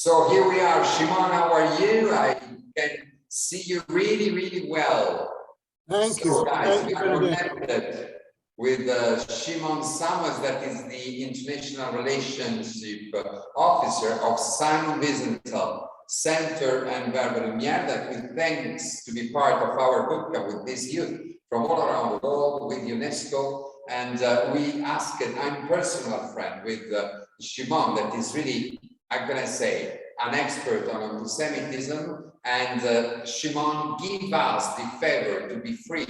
So here we are. Shimon, how are you? I can see you really, really well. Thank you. Guys, we are connected with Shimon Samuels, that is the International Relationship Officer of Simon Wiesenthal Center and Verbal Lumiere, that we thanks to be part of our bootcamp with this youth from all around the world with UNESCO. And we asked, I'm a personal friend with Shimon, that is really, how can I say, an expert on anti-Semitism, and Shimon give us the favor to be free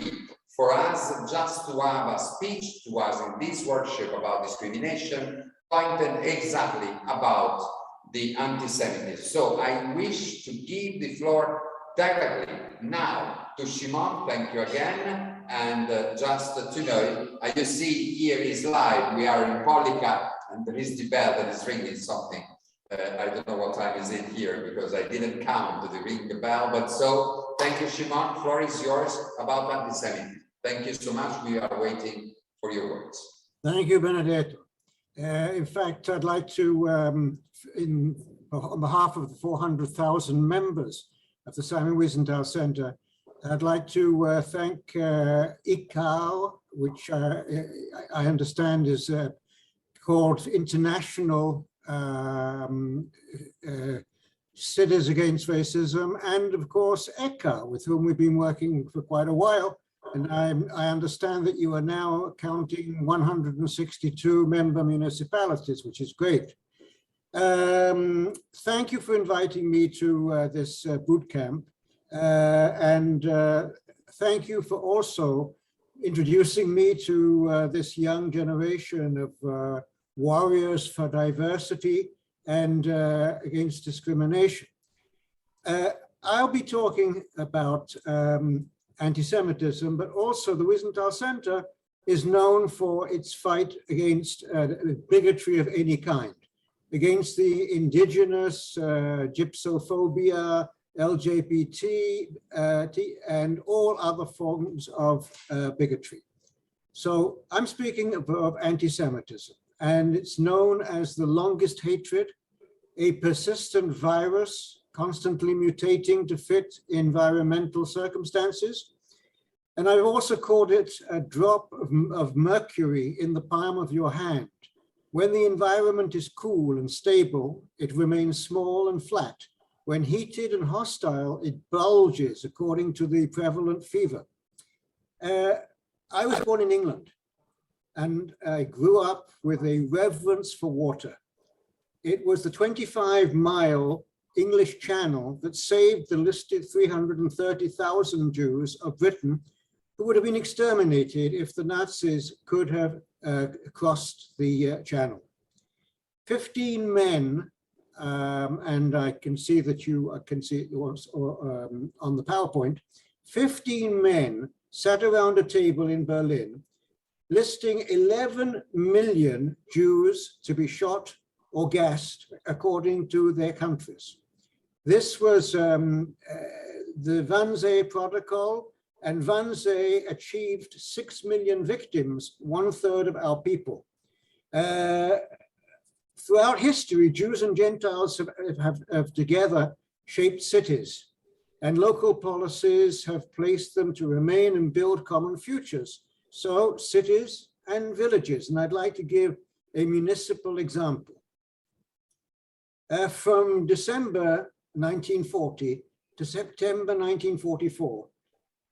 for us just to have a speech to us in this workshop about discrimination, pointed exactly about the anti-Semitism. So I wish to give the floor directly now to Shimon. Thank you again. And just to know, you see here is live. We are in Pollica, and there is the bell that is ringing something. I don't know what time is it here because I didn't count the ring the bell. But so thank you, Shimon. Floor is yours about anti-Semitism. Thank you so much. We are waiting for your words. Thank you, Benedetto. In fact, I'd like to, on behalf of the 400,000 members of the Simon Wiesenthal Center, I'd like to thank ICCAR, which I understand is called International Cities Against Racism, and of course ECCAR, with whom we've been working for quite a while. And I understand that you are now counting 162 member municipalities, which is great. Thank you for inviting me to this boot camp. And thank you for also introducing me to this young generation of warriors for diversity and against discrimination. I'll be talking about anti-Semitism, but also the Wiesenthal Center is known for its fight against bigotry of any kind, against the indigenous, gypsophobia, LGBT, and all other forms of bigotry. So I'm speaking of anti-Semitism, and it's known as the longest hatred, a persistent virus constantly mutating to fit environmental circumstances. And I've also called it a drop of mercury in the palm of your hand. When the environment is cool and stable, it remains small and flat. When heated and hostile, it bulges according to the prevalent fever. I was born in England, and I grew up with a reverence for water. It was the 25-mile English Channel that saved the listed 330,000 Jews of Britain who would have been exterminated if the Nazis could have crossed the channel. 15 men, and I can see that you can see it on the PowerPoint, 15 men sat around a table in Berlin listing 11 million Jews to be shot or gassed according to their countries. This was the Wannsee Protocol, and Wannsee achieved 6 million victims, 1/3 of our people. Throughout history, Jews and Gentiles have together shaped cities, and local policies have placed them to remain and build common futures. So cities and villages, and I'd like to give a municipal example. From December 1940 to September 1944,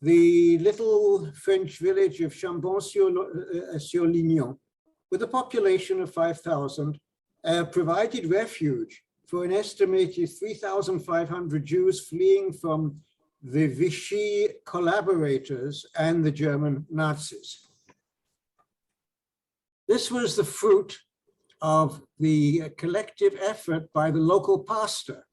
the little French village of Chambon-sur-Lignon, with a population of 5,000, provided refuge for an estimated 3,500 Jews fleeing from the Vichy collaborators and the German Nazis. This was the fruit of the collective effort by the local pastor.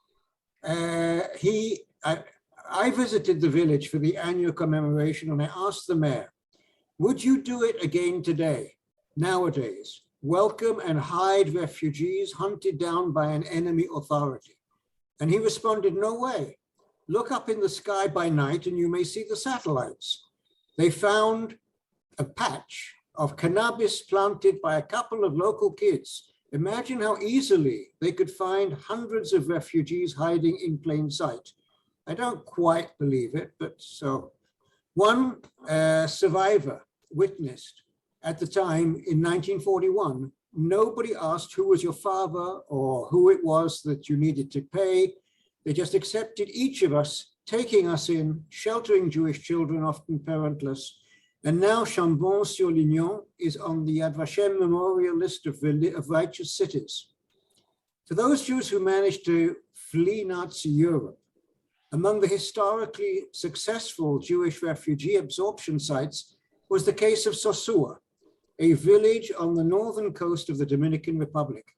I visited the village for the annual commemoration, and I asked the mayor, would you do it again today, nowadays? Welcome and hide refugees hunted down by an enemy authority? And he responded, no way. Look up in the sky by night and you may see the satellites. They found a patch of cannabis planted by a couple of local kids Imagine how easily they could find hundreds of refugees hiding in plain sight. I don't quite believe it, but so. One survivor witnessed at the time in 1941, nobody asked who was your father or who it was that you needed to pay. They just accepted each of us, taking us in, sheltering Jewish children, often parentless. And now Chambon-sur-Lignon is on the Yad Vashem memorial list of righteous cities. For those Jews who managed to flee Nazi Europe, among the historically successful Jewish refugee absorption sites was the case of Sosua, a village on the northern coast of the Dominican Republic.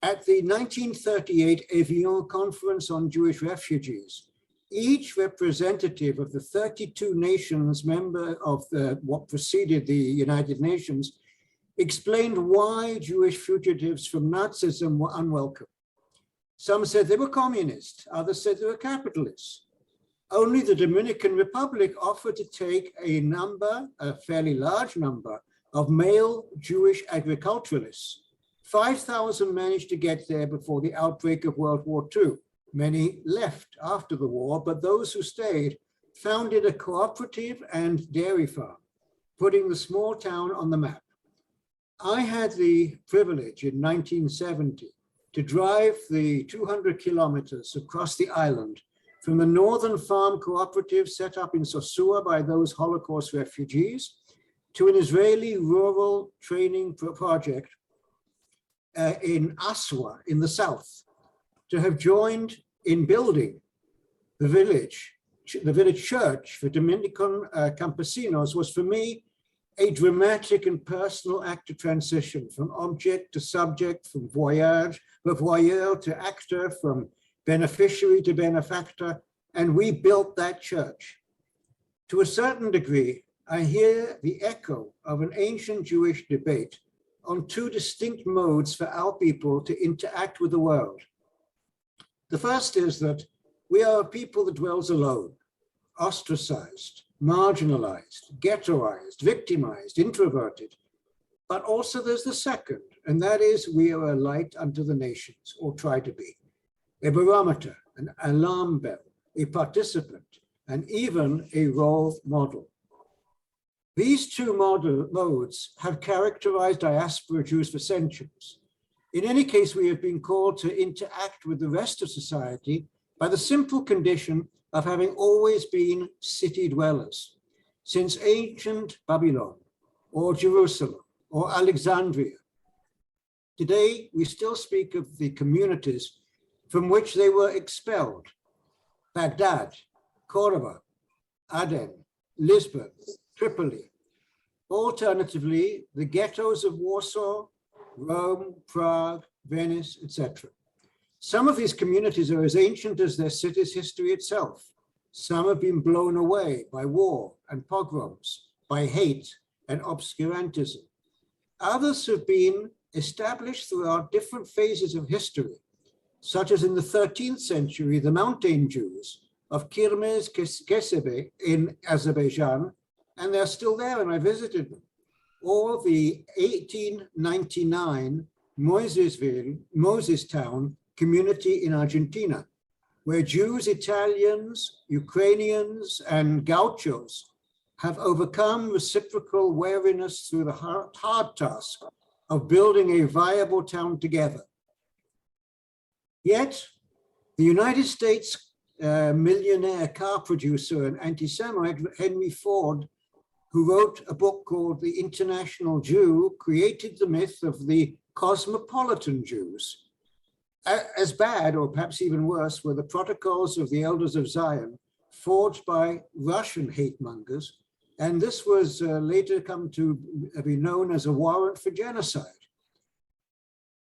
At the 1938 Evian Conference on Jewish Refugees, each representative of the 32 nations member of what preceded the United Nations explained why Jewish fugitives from Nazism were unwelcome. Some said they were communists, others said they were capitalists. Only the Dominican Republic offered to take a fairly large number of male Jewish agriculturalists. 5,000 managed to get there before the outbreak of World War II. Many left after the war, but those who stayed founded a cooperative and dairy farm, putting the small town on the map. I had the privilege in 1970 to drive the 200 kilometers across the island from the northern farm cooperative set up in Sosua by those Holocaust refugees to an Israeli rural training project in Aswa in the south. To have joined in building the village church for Dominican campesinos was for me a dramatic and personal act of transition from object to subject, from voyeur to actor, from beneficiary to benefactor, and we built that church. To a certain degree, I hear the echo of an ancient Jewish debate on two distinct modes for our people to interact with the world. The first is that we are a people that dwells alone, ostracized, marginalized, ghettoized, victimized, introverted. But also there's the second, and that is we are a light unto the nations, or try to be, a barometer, an alarm bell, a participant, and even a role model. These two modes have characterized diaspora Jews for centuries. In any case, we have been called to interact with the rest of society by the simple condition of having always been city dwellers, since ancient Babylon, or Jerusalem, or Alexandria. Today, we still speak of the communities from which they were expelled: Baghdad, Cordoba, Aden, Lisbon, Tripoli. Alternatively, the ghettos of Warsaw, Rome, Prague, Venice, etc. Some of these communities are as ancient as their city's history itself. Some have been blown away by war and pogroms, by hate and obscurantism. Others have been established throughout different phases of history, such as in the 13th century, the mountain Jews of Kirmez Kesebe in Azerbaijan, and they're still there, and I visited them. Or the 1899 Moisestown community in Argentina, where Jews, Italians, Ukrainians, and gauchos have overcome reciprocal wariness through the hard task of building a viable town together. Yet, the United States millionaire car producer and anti-Semite Henry Ford, who wrote a book called The International Jew, created the myth of the cosmopolitan Jews. As bad, or perhaps even worse, were the protocols of the Elders of Zion, forged by Russian hate mongers, and this was later come to be known as a warrant for genocide.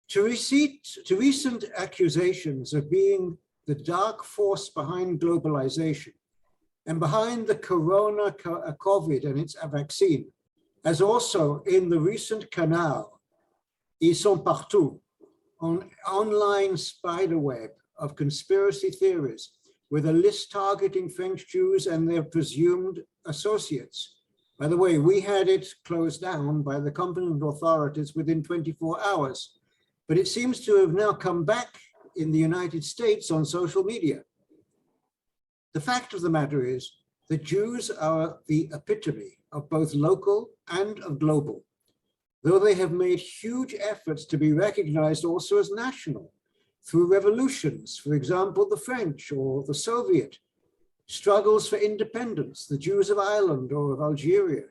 To recent accusations of being the dark force behind globalization and behind the corona COVID and its vaccine, as also in the recent canal, Ils sont partout, on online spiderweb of conspiracy theories with a list targeting French Jews and their presumed associates. By the way, we had it closed down by the competent authorities within 24 hours. but it seems to have now come back in the United States on social media. The fact of the matter is that Jews are the epitome of both local and of global, though they have made huge efforts to be recognized also as national through revolutions, for example, the French or the Soviet, struggles for independence, the Jews of Ireland or of Algeria,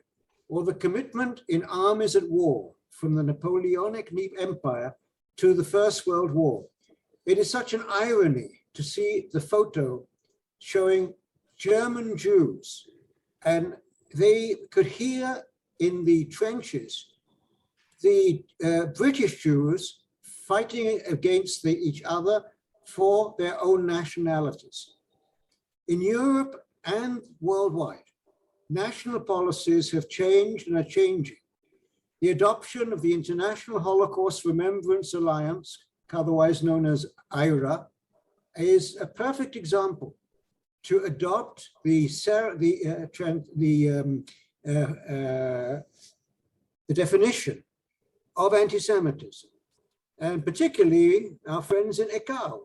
or the commitment in armies at war from the Napoleonic Empire to the First World War. It is such an irony to see the photo showing German Jews, and they could hear in the trenches the British Jews fighting against each other for their own nationalities. In Europe and worldwide, national policies have changed and are changing. The adoption of the International Holocaust Remembrance Alliance, otherwise known as IRA, is a perfect example to adopt the definition of anti-Semitism, and particularly our friends in ECCAR.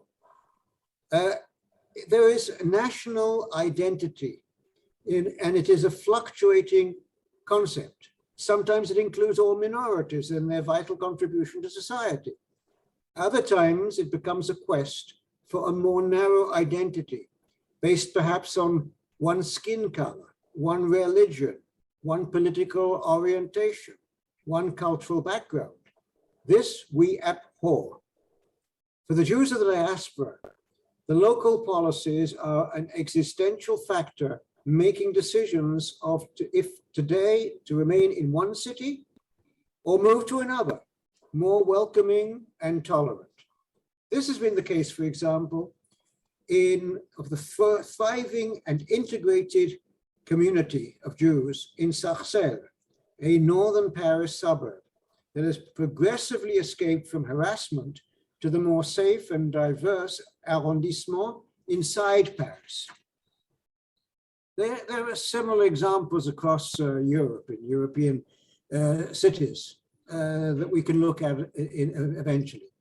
There is a national identity, and it is a fluctuating concept. Sometimes it includes all minorities and their vital contribution to society. Other times it becomes a quest for a more narrow identity, based perhaps on one's skin color, one religion, one political orientation, one cultural background. This we abhor. For the Jews of the diaspora, the local policies are an existential factor making decisions of if today to remain in one city or move to another, more welcoming and tolerant. This has been the case, for example, of the thriving and integrated community of Jews in Sarcelles, a northern Paris suburb that has progressively escaped from harassment to the more safe and diverse arrondissement inside Paris. There are similar examples across Europe, in European cities that we can look at eventually.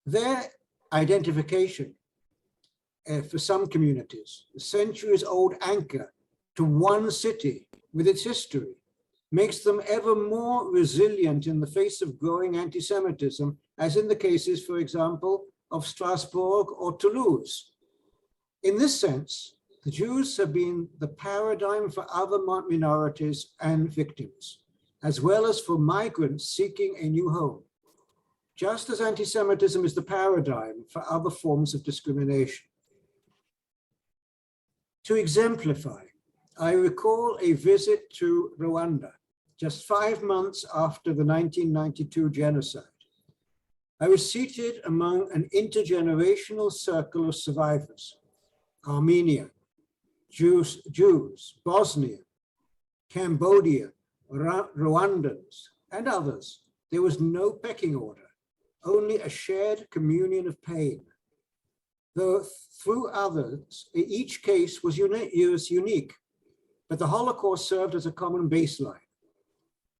Their identification for some communities, a centuries-old anchor to one city with its history, makes them ever more resilient in the face of growing anti-Semitism, as in the cases, for example, of Strasbourg or Toulouse. In this sense, the Jews have been the paradigm for other minorities and victims, as well as for migrants seeking a new home, just as anti-Semitism is the paradigm for other forms of discrimination. To exemplify, I recall a visit to Rwanda just 5 months after the 1992 genocide. I was seated among an intergenerational circle of survivors: Armenia, Jews, Bosnia, Cambodia, Rwandans, and others. There was no pecking order, only a shared communion of pain. Though through others, each case was unique, but the Holocaust served as a common baseline.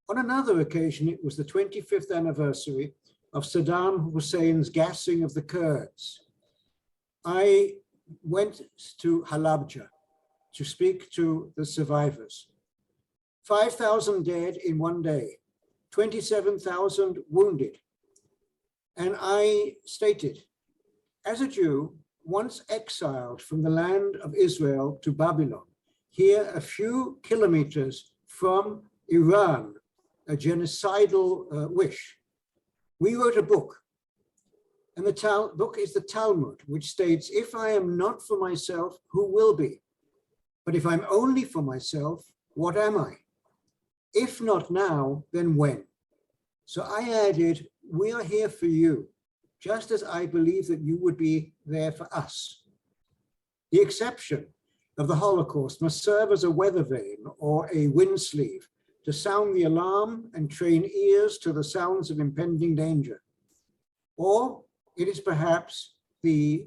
On another occasion, it was the 25th anniversary of Saddam Hussein's gassing of the Kurds. I went to Halabja to speak to the survivors. 5,000 dead in one day, 27,000 wounded. And I stated, as a Jew, once exiled from the land of Israel to Babylon, here a few kilometers from Iran, a genocidal wish, we wrote a book. And the book is the Talmud, which states, if I am not for myself, who will be? But if I'm only for myself, what am I? If not now, then when? So I added, we are here for you, just as I believe that you would be there for us. The exception of the Holocaust must serve as a weather vane or a wind sleeve to sound the alarm and train ears to the sounds of impending danger. Or it is perhaps the,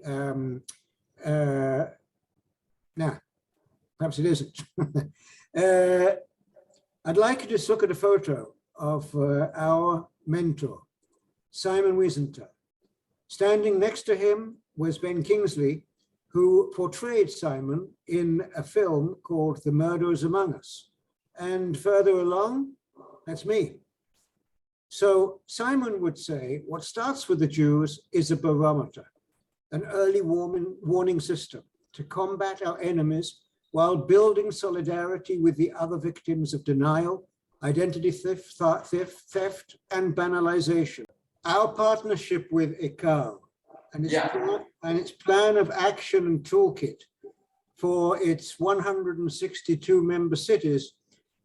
perhaps it isn't. I'd like you to look at a photo of our mentor, Simon Wiesenthal. Standing next to him was Ben Kingsley, who portrayed Simon in a film called The Murderers Among Us. And further along, that's me. So Simon would say, what starts with the Jews is a barometer, an early warning system to combat our enemies while building solidarity with the other victims of denial, identity theft, and banalization. Our partnership with ICCAR and its plan of action and toolkit for its 162 member cities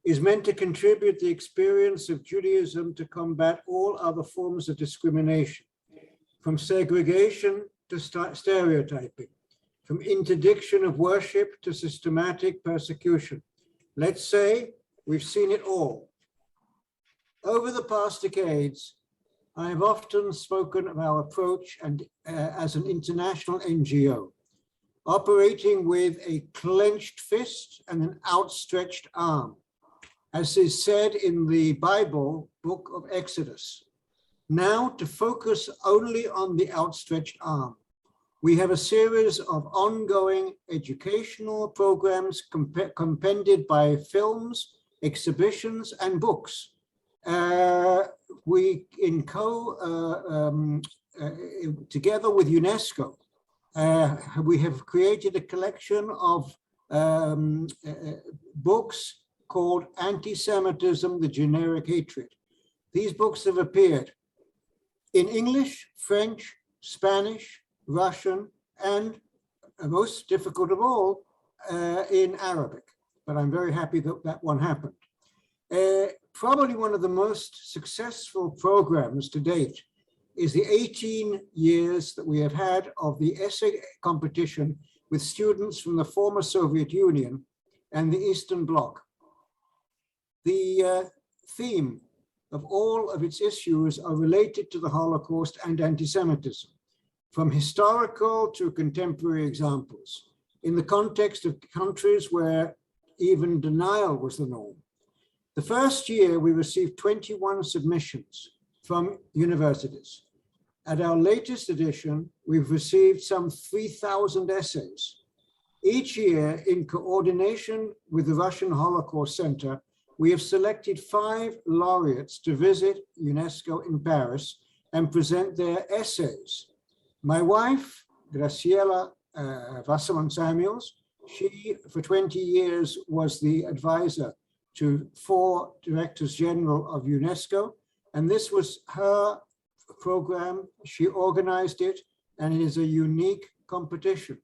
is meant to contribute the experience of Judaism to combat all other forms of discrimination, from segregation to stereotyping, from interdiction of worship to systematic persecution. Let's say we've seen it all. Over the past decades, I have often spoken of our approach as an international NGO, operating with a clenched fist and an outstretched arm, as is said in the Bible, book of Exodus. Now, to focus only on the outstretched arm, we have a series of ongoing educational programs compended by films, exhibitions, and books. Together with UNESCO, we have created a collection of books called Anti-Semitism, the Generic Hatred. These books have appeared in English, French, Spanish, Russian, and most difficult of all, in Arabic. But I'm very happy that that one happened. Probably one of the most successful programs to date is the 18 years that we have had of the essay competition with students from the former Soviet Union and the Eastern Bloc. The theme of all of its issues are related to the Holocaust and anti-Semitism, from historical to contemporary examples, in the context of countries where even denial was the norm. The first year, we received 21 submissions from universities. At our latest edition, we've received some 3,000 essays. Each year, in coordination with the Russian Holocaust Center, we have selected 5 laureates to visit UNESCO in Paris and present their essays. My wife, Graciela Shimon Samuels, she, for 20 years, was the advisor to 4 directors general of UNESCO, and this was her program. She organized it, and it is a unique competition.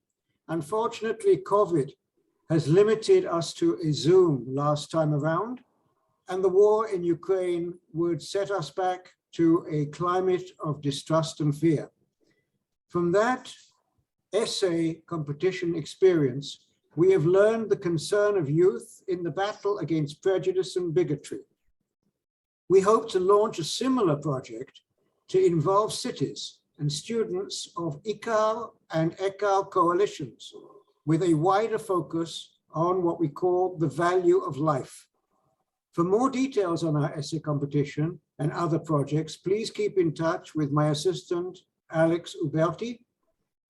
Unfortunately, COVID has limited us to a Zoom last time around, and the war in Ukraine would set us back to a climate of distrust and fear. From that essay competition experience, we have learned the concern of youth in the battle against prejudice and bigotry. We hope to launch a similar project to involve cities and students of ICCAR and ECCAR coalitions with a wider focus on what we call the value of life. For more details on our essay competition and other projects, please keep in touch with my assistant, Alex Uberti.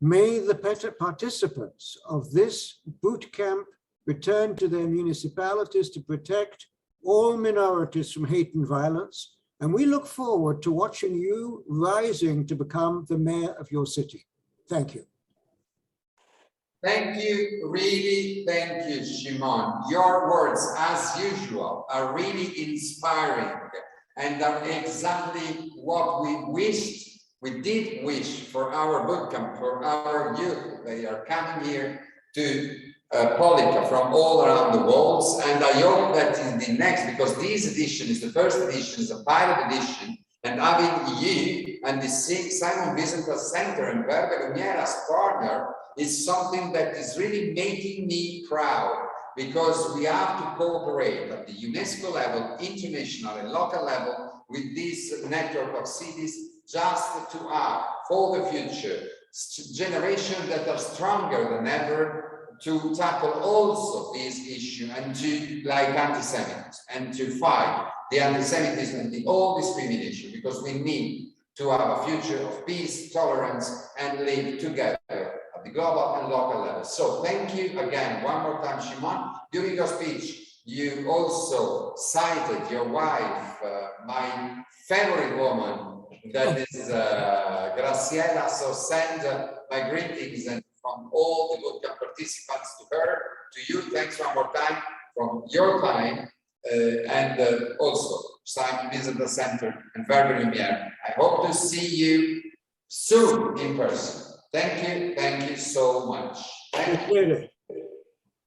May the participants of this boot camp return to their municipalities to protect all minorities from hate and violence. And we look forward to watching you rising to become the mayor of your city. Thank you. Thank you, really, thank you, Shimon. Your words, as usual, are really inspiring and are exactly what we did wish for our bootcamp, for our youth. They are coming here to Pollica from all around the world, and I hope that in the next, because this edition is the first edition, is a pilot edition, and having you and the Simon Wiesenthal Center and Verbe Lumiere as partner is something that is really making me proud, because we have to cooperate at the UNESCO level, international and local level with this network of cities, just to have for the future generations that are stronger than ever to tackle also this issue and to, like anti-Semitism, and to fight the anti-Semitism and the all discrimination, because we need to have a future of peace, tolerance, and live together at the global and local level. So thank you again, one more time, Shimon. During your speech, you also cited your wife, my favorite woman, that is Graciela. So send my greetings and from all the bootcamp participants to her, to you. Thanks one more time from your time. And also Simon Visitor Center and Verbe Lumiere. I hope to see you soon in person. Thank you so much. Thank you.